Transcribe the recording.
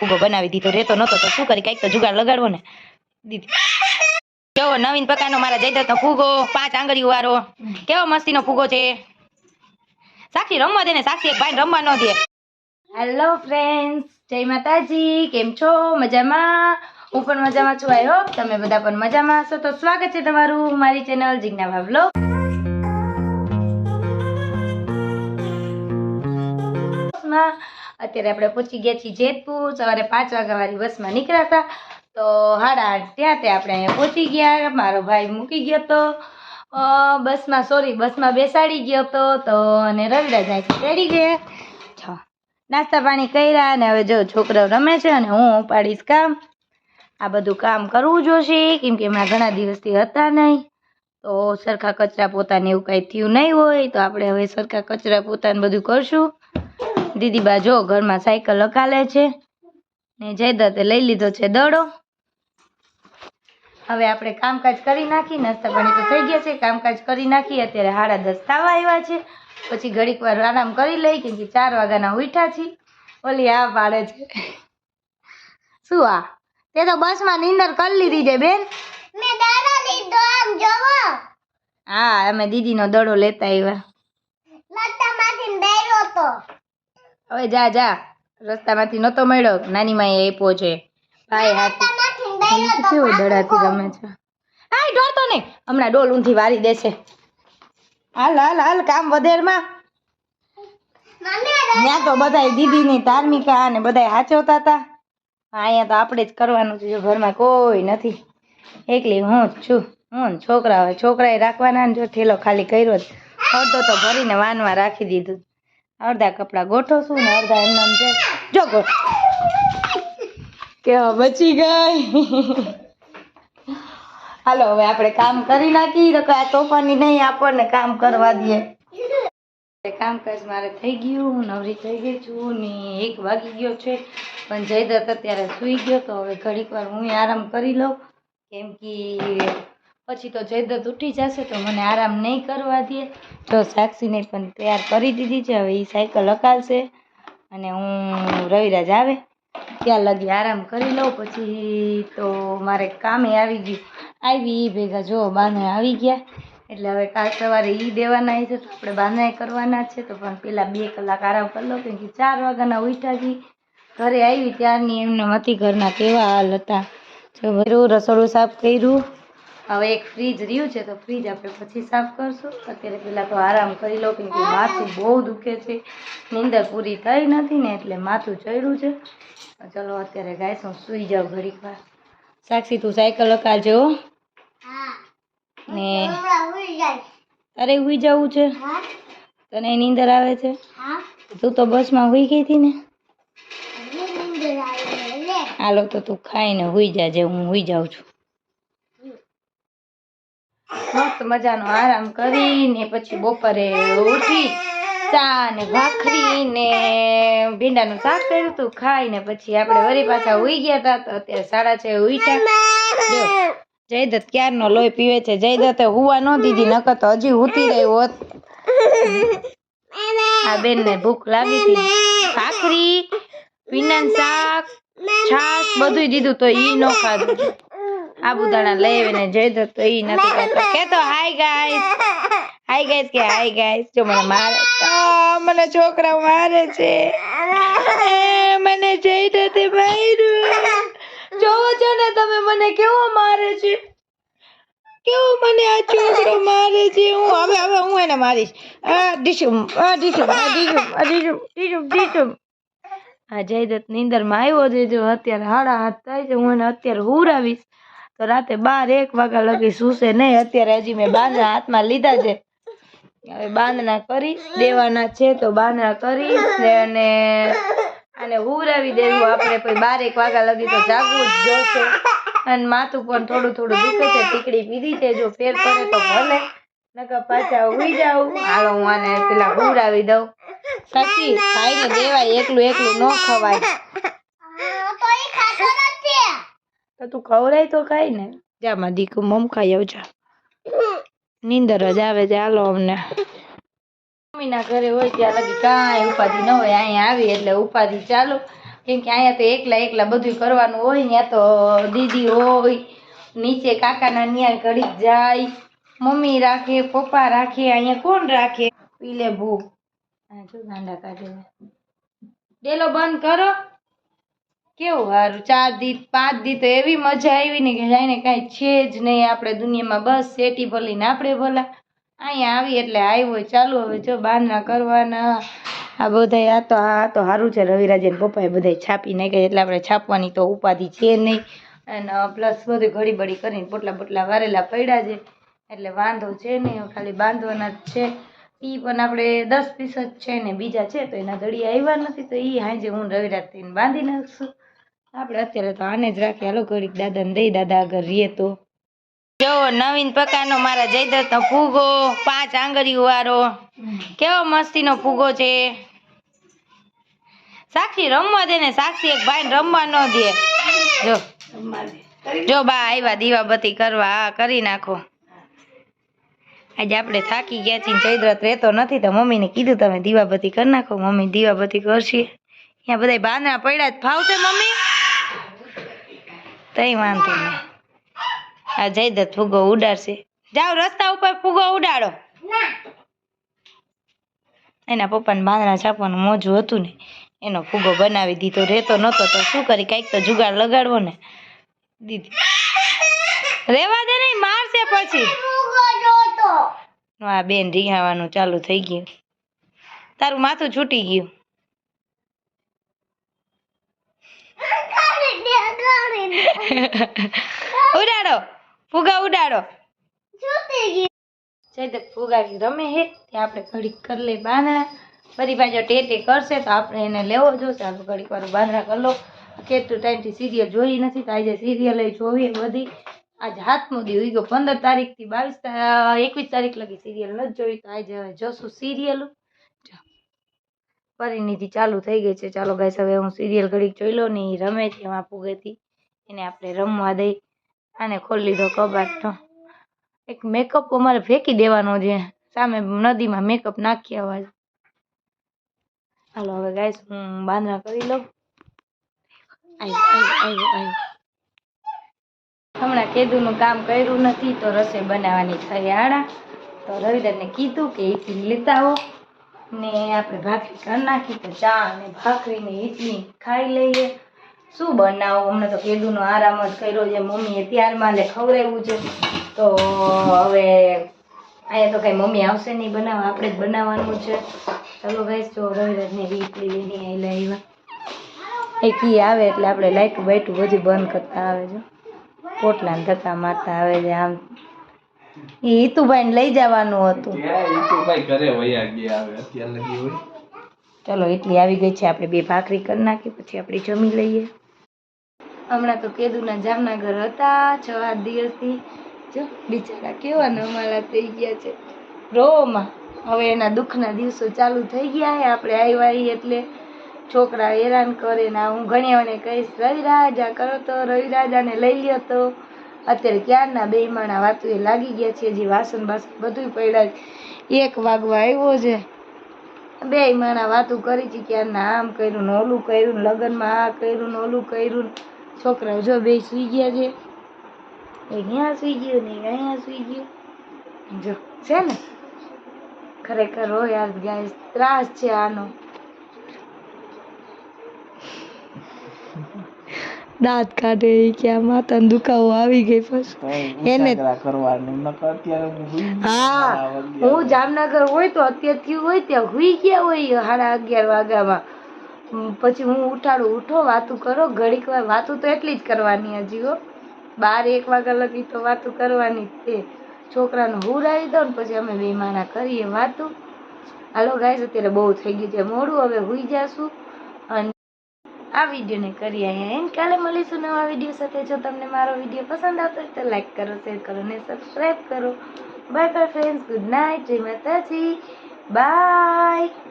ફૂગો બનાવી દીધો, રેતો નતો તો શું કરી, કઈક તો જુગાડ લગાડવો ને દીદી. કેવો નવીન પ્રકારનો મારા જયદત્તનો ફૂગો, 5 આંગળીઓ વાળો, કેવો મસ્તીનો ફૂગો છે. સાક્ષી રમવા દે ને, સાક્ષી એક ભાઈ રમવા ન દે. હેલો ફ્રેન્ડ્સ, જય માતાજી, કેમ છો? મજામાં? હું પણ મજામાં છું. આઈ હોપ તમે બધા પણ મજામાં હશો. તો સ્વાગત છે તમારું મારી ચેનલ જીજ્ઞા વ્લોગ. અત્યારે આપણે પહોંચી ગયા છીએ જેતપુર. સવારે 5 વાગ્યા વાળી બસમાં નીકળ્યા હતા, તો 8:30 ત્યાં આપણે અહીંયા પહોંચી ગયા. મારો ભાઈ મૂકી ગયો તો બસમાં, સોરી બસમાં બેસાડી ગયો તો અને રવિરાજ અહીંથી ચડી ગયા. નાસ્તા પાણી કર્યા અને હવે જો છોકરાઓ રમે છે અને હું ઉપાડીશ કામ. આ બધું કામ કરવું જોશે કેમ કે હમણાં ઘણા દિવસથી હતા નહીં, તો સરખા કચરા પોતાને એવું કાંઈ થયું નહીં હોય, તો આપણે હવે સરખા કચરા પોતાને બધું કરશું. દીદી બા જો ઘરમાં સાયકલ હકાલે છે ને જયદત્તે લઈ લીધો છે દડો. હવે આપણે કામકાજ કરી નાખી, નાસ્તા પાણી તો થઈ ગયા છે, કામકાજ કરી નાખી. અત્યારે 10:30 થવા આવ્યા છે, પછી ઘડીક વાર આરામ કરી લઈ કેમ કે 4 વાગ્યાના ઉઠ્યા છીએ. ઓલી આ પાડે છે શું આ, તે તો બસમાં નીંદર કરી લીધી છે બેન. મેં દડો લીધો આમ જોવો. હા, અમે દીદીનો દડો લેતા આવ્યા. રસ્તામાંથી બેરો તો હવે જા જા, રસ્તામાંથી નતો મળ્યો, નાની માએ આપ્યો છે ભાઈ હાથ. કેવું દડાથી રમે છે. આ ડોરતો નહીં, હમણાં ડોલ ઊંધી વારી દેશે. હાલ હાલ હાલ, કામ વધેરમાં. ત્યાં તો બધા દીદીની ધાર્મિકા અને બધા હાચવતા હતા. અહીંયા તો આપણે જ કરવાનું છે, ઘરમાં કોઈ નથી, એકલી હું જ છું. હું છોકરા હોય, છોકરાએ રાખવાના ને જો થેલો ખાલી કર્યો જ, અડધો તો ભરીને વાનમાં રાખી દીધું. અડધા કપડા ગોઠો છું ને અડધા એમને છે. જો ગો કેવા બચી ગઈ. હાલો હવે આપણે કામ કરી નાખી, તો આ તોફાની નહીં આપણને કામ કરવા દે. કામકાજ મારે થઈ ગયું, હું નવરી થઈ ગઈ છું ને 1 વાગી ગયો છે, પણ જયદત્ત અત્યારે સૂઈ ગયો. તો હવે ઘડીક વાર હું આરામ કરી લઉં કેમ કે પછી તો જયદત્ત ઉઠી જશે તો મને આરામ નહીં કરવા દે. તો સાક્ષીને પણ તૈયાર કરી દીધી છે, હવે એ સાયકલ હકાલશે અને હું રવિરાજ આવે ત્યાં લગી આરામ કરી લઉં. પછી તો મારે કામે આવી ભેગા જો બાને આવી ગયા, એટલે હવે કાલ સવારે ઈ દેવાના છે, તો આપણે બાંધણા કરવાના છે. તો પણ પેલા 2 કલાક આરામ કરી લો કેમ કે 4 વાગ્યાના ઉઠ્યા છીએ. ઘરે આવી ત્યારની એમને હતી, ઘરના કેવા હાલ હતા. જો ભર્યું, રસોડું સાફ કર્યું. હવે એક ફ્રીજ રહ્યું છે, તો ફ્રીજ આપણે પછી સાફ કરશું. અત્યારે પેલા તો આરામ કરી લો કેમ કે માથું બહુ દુખે છે, નીંદર પૂરી થઈ નથી ને એટલે માથું ચડ્યું છે. ચલો અત્યારે ગાઈસ હું સૂઈ જાઉં ઘડીક વાર. સાક્ષી તું સાયકલ હકાલજો ને. તારે હુઈ જવું છે? તને નીંદર આવે છે? તું તો બસમાં હુઈ ગઈ હતી ને. હાલો તો તું ખાઈને હુઈ જાજે, હું હુઈ જાઉં છું. મસ્ત મજાનો આરામ કરીને પછી બપોરે ઉઠી ચા ને ભાખરી ને ભીંડાનું શાક કર્યું હતું, ખાઈને પછી આપણે વળી પાછા હુઈ ગયા હતા. તો અત્યારે 6:30 ઉઠ્યા. જયદત્ત ક્યારનો લોહી પીવે છે. જયદત્તે હુવા ન દીધી, નકર તો હજી હુતી રહ્યો હોત. આ બેન ને ભૂખ લાગી હતી, ભાખરી, ભીંડાનું શાક, છાશ બધું દીધું તો ઈ ન ખાધું. આબુદાણા લઈ આવીને જયદત્ત તો ઈ નથી ખાતો. કે તો હાય ગાઈસ, હાય ગાઈસ કે હાય ગાઈસ. જો મને મારે, મને છોકરા મારે છે, મને જયદત્તે માર્યું. જોવો છો ને તમે મને કેવો મારે છે, કેવો મને આ છોકરો મારે છે. હવે હું એને મારીશ. આ જયદત્ત નીંદરમાં આવ્યો છે. જો અત્યારે 7:30 થાય છે, હું એને અત્યારે હુરાવીશ તો રાતે 12-1 વાગ્યા લગી સૂશે નહીં. અત્યારે હજી મેં બાંધણા હાથમાં લીધા છે, હવે બાંધણા કરી દેવાના છે, તો બાંધણા કરી અને આને હુરાવી દેવું આપણે. પછી 12-1 વાગ્યા લગી તો જાગવું જ જોશે. અને માથું પણ થોડું દુખે છે, ટીકડી પીધી છે, જો ફેર પડે તો ભલે, નકર પાછા હુઈ જાઉં. હાલો હું આને પેલા હુરાવી દઉં. સાચી ખાઈને દેવાય, એકલું ન ખવાય. તો તું ખવડાય તો ખાઈ ને. જામાં દીકુ મમ ખાઈ આવજા, નીંદર જ આવે છે. હાલો અમને મમ્મીના ઘરે હોય ત્યાં લગી કાંઈ ઉપાધિ ન હોય, અહીંયા આવી એટલે ઉપાધિ ચાલુ. કેમ કે અહીંયા તો એકલા એકલા બધું કરવાનું હોય. ત્યાં તો દીદી હોય, નીચે કાકાના ન્યા ઘડીક જાય, મમ્મી રાખે, પપ્પા રાખે, અહીંયા કોણ રાખે? પીલે ભૂ જો ગાંડા કાઢે. ડેલો બંધ કરો. કેવું સારું 4 દી 5 દી તો એવી મજા આવી ને કે જાણે કાંઈ છે જ નહીં આપણે દુનિયામાં. બસ સેટી ભલી ને આપણે ભલા. અહીંયા આવી એટલે આવ્યો ચાલુ. હવે જો બાંધણા કરવાના આ બધા. આ તો સારું છે રવિરાજે પપ્પાએ બધા છાપી નાખ્યા એટલે આપણે છાપવાની તો ઉપાધિ છે નહીં. અને પ્લસ બધું ઘડી બળી કરીને પોટલા પોટલા વારેલા પડ્યા છે એટલે વાંધો છે નહીં. ખાલી બાંધવાના જ છે. એ પણ આપણે 10 પીસ જ છે ને બીજા છે તો એના દડી આવ્યા નથી તો એ હાજે હું રવિરાજ થઈને બાંધી નાખશું. આપણે અત્યારે તો આને જ રાખીએ. હાલો ઘડીક દાદાને દઈ, દાદા આગળ રહીએ તો. જો નવીન પ્રકારનો મારા જયદત્તનો ફૂગો 5 આંગળીઓ વાળો કેવો મસ્તીનો ફૂગો છે. સાક્ષી રમવા દે ને. સાક્ષી એક ભાઈ રમવા ન દે. જો બા આવ્યા દીવાબત્તી કરવા. હા કરી નાખો. આજે આપણે થાકી ગયા છીએ. જયદ્રથ રહેતો નથી તો મમ્મીને કીધું તમે દીવાબત્તી કરી નાખો. મમ્મી દીવાબત્તી કરશે. અહીંયા બધા બાંધણા પડ્યા જ ફાવશે મમ્મી? તઈ વાંધો નહીં. આ જયદત્ત ફુગ્ગો ઉડાડશે. જાઓ રસ્તા ઉપર ફુગ્ગો ઉડાડો. એના પપ્પાને બાંધણા છાપવાનું મોજું હતું ને એનો ફુગ્ગો બનાવી દીધો. રહેતો નતો તો શું કરી? કાંઈક તો જુગાડ લગાડવો ને. દીદી રેવા દે નહીં મારશે પછી. આ બેન રીહાવાનું ચાલુ થઈ ગયું. તારું માથું છૂટી ગયું. ઉડાડો ફુગા ઉડાડો. ફુગા રમે હે ત્યાં આપણે ઘડીક કરી લઈ બાંધણા. ફરી પાછો ટેટે કરશે તો આપણે એને લેવો જોશે. આપણે ઘડીક વાર બાંધણા કરી લો. કેટલું ટાઈમથી સિરિયલ જોઈ નથી તો આજે સિરિયલ જોઈએ બધી. આજે હાથમો દી ગયો 15 તારીખથી 21 તારીખ લગી સિરિયલ નથી જોઈ તો આજે હવે જોશું સિરિયલ. પરિણીતિ ચાલુ થઈ ગઈ છે. ચાલો ગાઈસ હવે હું સિરિયલ ઘડીક જોઈ લો ને. રમે છે એમાં ફુગેથી એને આપણે રમવા દઈ. આને ખોલી લીધો કબાટ. એક મેકઅપ અમારે ફેંકી દેવાનો છે સામે નદીમાં. મેકઅપ નાખી આવવા. હાલો હવે ગાઈસ હું બાંધણા કરી લઉં. હમણાં કેદુનું કામ કર્યું નથી તો રસોઈ બનાવવાની થઈ આડા. તો રવિદારને કીધું કે ઇડલી લેતા આવો ને આપણે ભાખરી કરી નાખી તો ચા અને ભાખરી ને ઇડલી ખાઈ લઈએ. શું બનાવું? હમણાં તો કેદુનો આરામ જ કર્યો છે. મમ્મીએ ત્યારમાં લે ખવડાવ્યું છે તો હવે અહીંયા તો કઈ મમ્મી આવશે નહીં બનાવવા. આપણે જ બનાવવાનું છે. ચાલો ગાઈસ જો રવિરાજને ઇડલી લઈને આવ્યા. એ કી આવે એટલે આપણે લાઈટું બાઈટું બધું બંધ કરતા આવે છે. પોટલા ને ધક્કા મારતા આવે છે. આમ એ હિતુભાઈ લઈ જવાનું હતું. ચલો એટલી આવી ગઈ છે. આપણે 2 ભાખરી કરી નાખી પછી આપણે જમી લઈએ. હમણાં તો કેદુના જામનગર હતા 6-8 દિવસથી. જો બિચારા કેવા નમાલા થઈ ગયા છે રોમાં. હવે એના દુઃખના દિવસો ચાલુ થઈ ગયા છે. આપણે આવ્યા એટલે છોકરા હેરાન કરે ને હું ઘણીવાને કહીશ રવિરાજા કરો તો રવિરાજાને લઈ લ્યો તો. અત્યારે ક્યારના 2 માણા વાતું એ લાગી ગયા છે. હજી વાસણ બાસણ બધું પડ્યા. 1 વાગવા આવ્યો છે. 2 માણા વાતું કરી છે ક્યારના. આમ કર્યું ને ઓલું કર્યું ને લગ્નમાં આ કર્યું ને ઓલું કર્યું. છોકરાઓ જો 2 સુઈ ગયા છે. એક અહીંયા સુઈ ગયો ને અહીંયા સુઈ ગયો. જો છે ને ખરેખર હો યાર ગાઈસ ત્રાસ છે આનો. દાંત કાઢે કે આ માતાને દુખાવો આવી ગઈ પછી એને કરવાનું. હા હું જામનગર હોય તો અત્યારથી હોય ત્યાં હુઈ ગયા હોય 11:30 વાગ્યામાં. પછી હું ઉઠાડું ઉઠો વાતું કરો ઘડીક વાર. વાતું તો એટલી જ કરવાની હજી હો. 12-1 વાગ્યા લગી તો વાતું કરવાની જ તે. છોકરાને હુરાવી દો ને પછી અમે 2 માણા કરીએ વાતું. હાલો ગાઈસ અત્યારે બહુ થઈ ગયું છે મોડું. હવે હુઈ જાશું અને આ વિડીયોને કરીએ અહીંયા એન્ડ. કાલે મળીશું નવા વિડીયો સાથે. જો તમને મારો વિડીયો પસંદ આવતો હોય તો લાઈક કરો, શેર કરો ને સબસ્ક્રાઈબ કરો. Bye bye friends. Good night. જય માતાજી. બાય.